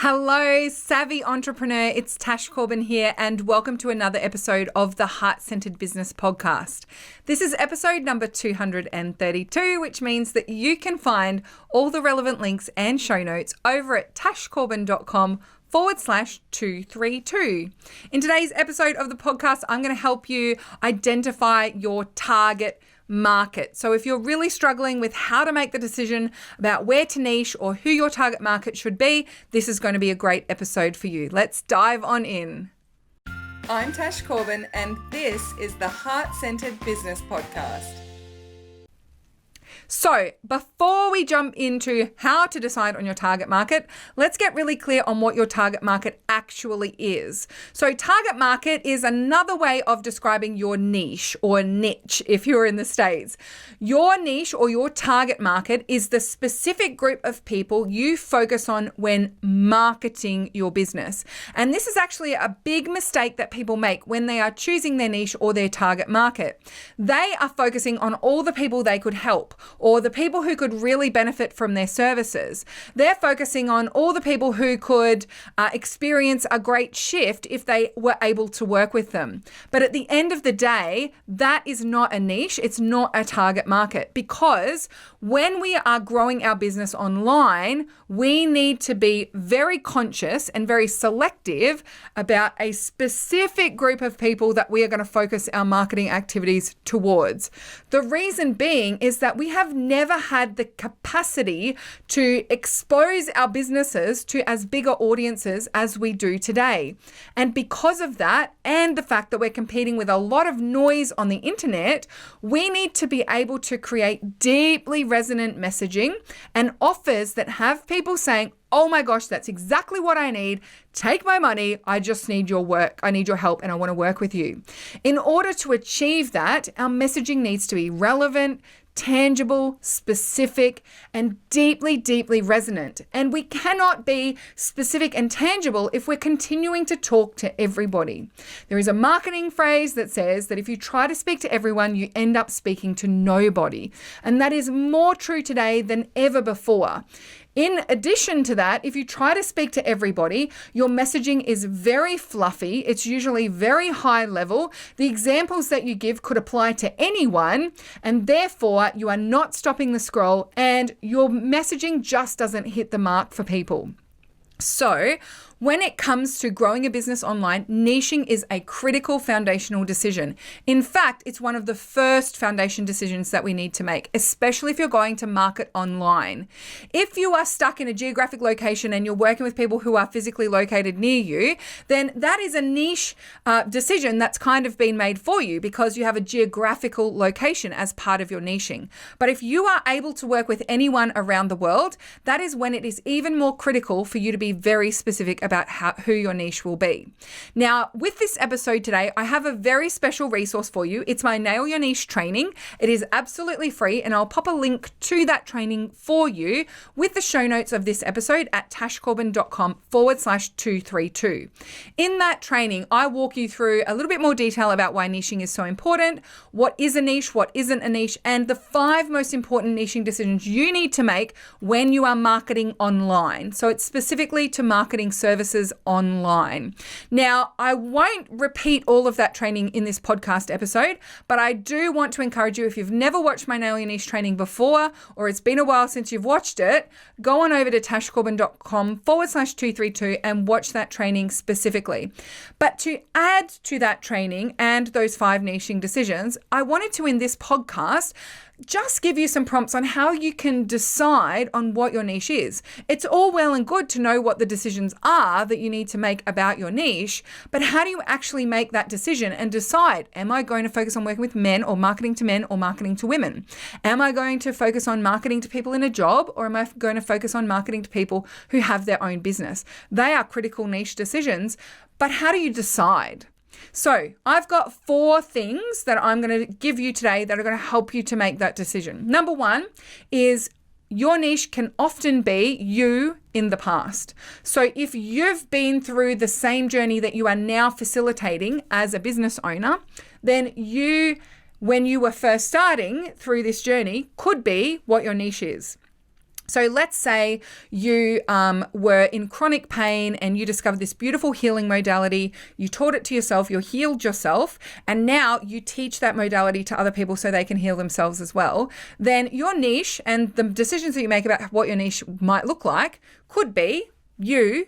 Hello, savvy entrepreneur. It's Tash Corbin here, and welcome to another episode of the Heart-Centered Business Podcast. This is episode number 232, which means that you can find all the relevant links and show notes over at tashcorbin.com/232. In today's episode of the podcast, I'm going to help you identify your target market. So if you're really struggling with how to make the decision about where to niche or who your target market should be, this is going to be a great episode for you. Let's dive on in. I'm Tash Corbin, and this is the Heart-Centered Business Podcast. So before we jump into how to decide on your target market, let's get really clear on what your target market actually is. So target market is another way of describing your niche or niche if you're in the States. Your niche or your target market is the specific group of people you focus on when marketing your business. And this is actually a big mistake that people make when they are choosing their niche or their target market. They are focusing on all the people they could help, or the people who could really benefit from their services. They're focusing on all the people who could experience a great shift if they were able to work with them. But at the end of the day, that is not a niche. It's not a target market, because when we are growing our business online, we need to be very conscious and very selective about a specific group of people that we are going to focus our marketing activities towards. The reason being is that we have never had the capacity to expose our businesses to as bigger audiences as we do today. And because of that, and the fact that we're competing with a lot of noise on the internet, we need to be able to create deeply resonant messaging and offers that have people saying, oh my gosh, that's exactly what I need. Take my money. I just need your work. I need your help and I want to work with you. In order to achieve that, our messaging needs to be relevant, tangible, specific, and deeply, deeply resonant. And we cannot be specific and tangible if we're continuing to talk to everybody. There is a marketing phrase that says that if you try to speak to everyone, you end up speaking to nobody. And that is more true today than ever before. In addition to that, if you try to speak to everybody, your messaging is very fluffy. It's usually very high level. The examples that you give could apply to anyone, and therefore you are not stopping the scroll and your messaging just doesn't hit the mark for people. So when it comes to growing a business online, niching is a critical foundational decision. In fact, it's one of the first foundation decisions that we need to make, especially if you're going to market online. If you are stuck in a geographic location and you're working with people who are physically located near you, then that is a niche decision that's kind of been made for you because you have a geographical location as part of your niching. But if you are able to work with anyone around the world, that is when it is even more critical for you to be very specific about who your niche will be. Now, with this episode today, I have a very special resource for you. It's my Nail Your Niche training. It is absolutely free, and I'll pop a link to that training for you with the show notes of this episode at tashcorbin.com/232. In that training, I walk you through a little bit more detail about why niching is so important, what is a niche, what isn't a niche, and the 5 most important niching decisions you need to make when you are marketing online. So it's specifically to marketing services online. Now, I won't repeat all of that training in this podcast episode, but I do want to encourage you, if you've never watched my Nail Your Niche training before, or it's been a while since you've watched it, go on over to tashcorbin.com/232 and watch that training specifically. But to add to that training and those 5 niching decisions, I wanted to, in this podcast, just give you some prompts on how you can decide on what your niche is. It's all well and good to know what the decisions are that you need to make about your niche, but how do you actually make that decision and decide, am I going to focus on working with men or marketing to men or marketing to women? Am I going to focus on marketing to people in a job, or am I going to focus on marketing to people who have their own business? They are critical niche decisions, but how do you decide? So I've got 4 things that I'm going to give you today that are going to help you to make that decision. Number 1 is your niche can often be you in the past. So if you've been through the same journey that you are now facilitating as a business owner, then you, when you were first starting through this journey, could be what your niche is. So let's say you were in chronic pain and you discovered this beautiful healing modality. You taught it to yourself, you healed yourself, and now you teach that modality to other people so they can heal themselves as well. Then your niche and the decisions that you make about what your niche might look like could be you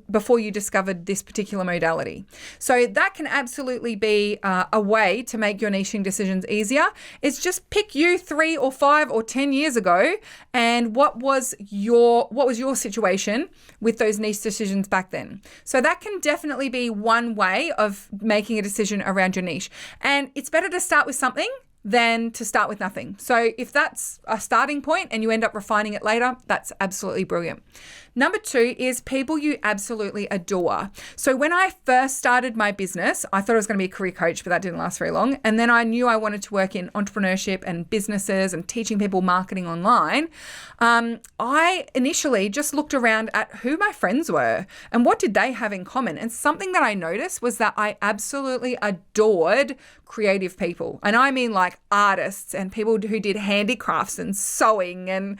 before you discovered this particular modality. So that can absolutely be a way to make your niching decisions easier. It's just pick you 3 or 5 or 10 years ago and what was your situation with those niche decisions back then. So that can definitely be one way of making a decision around your niche. And it's better to start with something than to start with nothing. So if that's a starting point and you end up refining it later, that's absolutely brilliant. Number 2 is people you absolutely adore. So when I first started my business, I thought I was going to be a career coach, but that didn't last very long. And then I knew I wanted to work in entrepreneurship and businesses and teaching people marketing online. I initially just looked around at who my friends were and what did they have in common. And something that I noticed was that I absolutely adored creative people. And I mean like artists and people who did handicrafts and sewing and,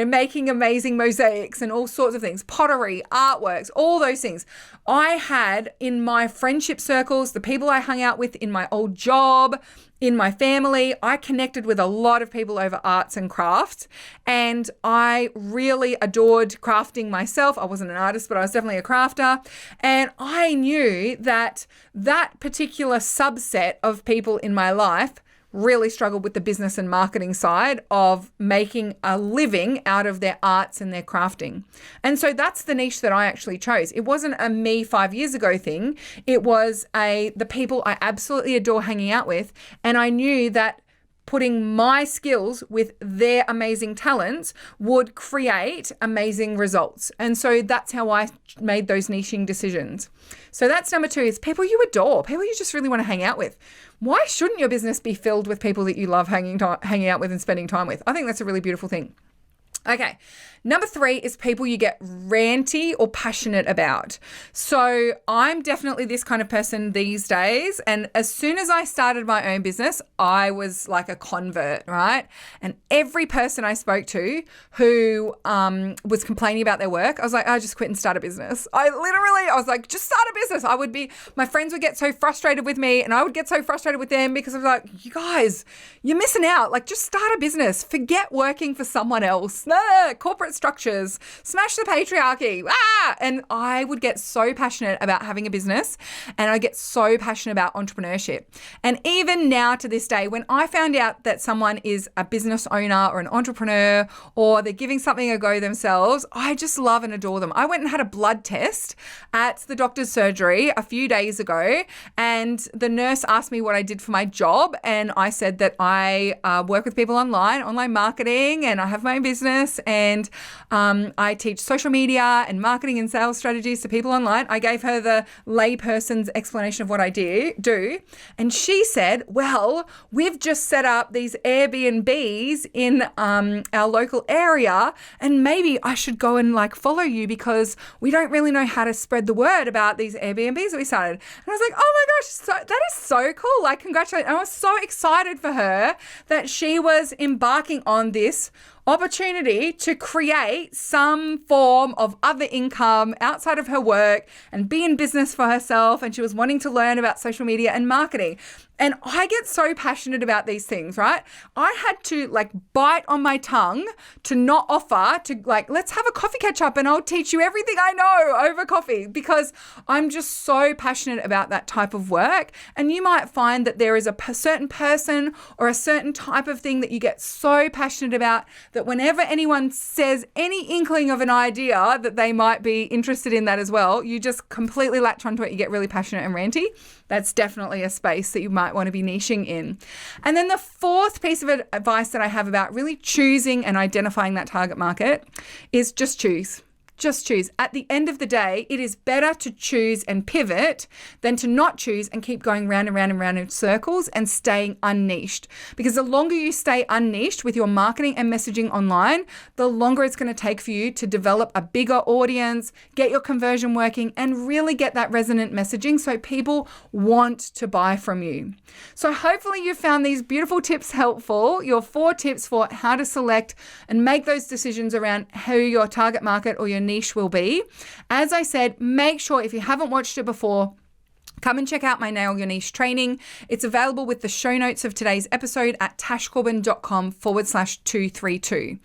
making amazing mosaics and all sorts of things, pottery, artworks, all those things. I had in my friendship circles, the people I hung out with in my old job, in my family, I connected with a lot of people over arts and crafts, and I really adored crafting myself. I wasn't an artist, but I was definitely a crafter. And I knew that that particular subset of people in my life really struggled with the business and marketing side of making a living out of their arts and their crafting. And so that's the niche that I actually chose. It wasn't a me 5 years ago thing. It was the people I absolutely adore hanging out with. And I knew that putting my skills with their amazing talents would create amazing results. And so that's how I made those niching decisions. So that's number 2 is people you adore, people you just really want to hang out with. Why shouldn't your business be filled with people that you love hanging out with and spending time with? I think that's a really beautiful thing. Okay, number 3 is people you get ranty or passionate about. So I'm definitely this kind of person these days. And as soon as I started my own business, I was like a convert, right? And every person I spoke to who was complaining about their work, I was like, I just quit and start a business. I was like, just start a business. My friends would get so frustrated with me and I would get so frustrated with them because I was like, you guys, you're missing out. Like, just start a business. Forget working for someone else. Corporate structures, smash the patriarchy. And I would get so passionate about having a business and I get so passionate about entrepreneurship. And even now to this day, when I found out that someone is a business owner or an entrepreneur or they're giving something a go themselves, I just love and adore them. I went and had a blood test at the doctor's surgery a few days ago and the nurse asked me what I did for my job and I said that I work with people online marketing, and I have my own business and I teach social media and marketing and sales strategies to people online. I gave her the layperson's explanation of what I do. And she said, well, we've just set up these Airbnbs in our local area and maybe I should go and follow you because we don't really know how to spread the word about these Airbnbs that we started. And I was like, oh my gosh, that is so cool. Congratulations. I was so excited for her that she was embarking on this opportunity to create some form of other income outside of her work and be in business for herself. And she was wanting to learn about social media and marketing. And I get so passionate about these things, right? I had to bite on my tongue to not offer to let's have a coffee catch up and I'll teach you everything I know over coffee because I'm just so passionate about that type of work. And you might find that there is a certain person or a certain type of thing that you get so passionate about that whenever anyone says any inkling of an idea that they might be interested in that as well, you just completely latch onto it. You get really passionate and ranty. That's definitely a space that you might want to be niching in. And then the 4th piece of advice that I have about really choosing and identifying that target market is just choose. Just choose. At the end of the day, it is better to choose and pivot than to not choose and keep going round and round and round in circles and staying unniched. Because the longer you stay unniched with your marketing and messaging online, the longer it's going to take for you to develop a bigger audience, get your conversion working, and really get that resonant messaging so people want to buy from you. So hopefully you found these beautiful tips helpful, your 4 tips for how to select and make those decisions around who your target market or your niche will be. As I said, make sure if you haven't watched it before, come and check out my Nail Your Niche training. It's available with the show notes of today's episode at tashcorbin.com/232.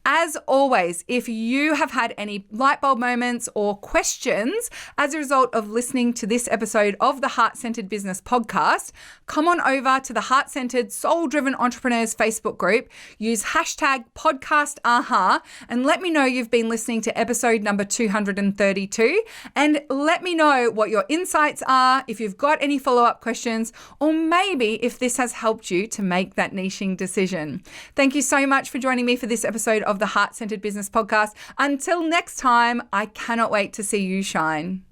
As always, if you have had any light bulb moments or questions as a result of listening to this episode of the Heart Centered Business Podcast, come on over to the Heart Centered Soul Driven Entrepreneurs Facebook group. Use hashtag #PodcastAha and let me know you've been listening to episode number 232, and let me know what your insights are, if you've got any follow-up questions, or maybe if this has helped you to make that niching decision. Thank you so much for joining me for this episode of the Heart Centered Business Podcast. Until next time, I cannot wait to see you shine.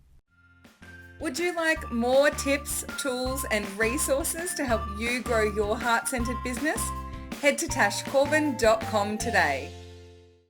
Would you like more tips, tools, and resources to help you grow your heart-centered business? Head to tashcorbin.com today.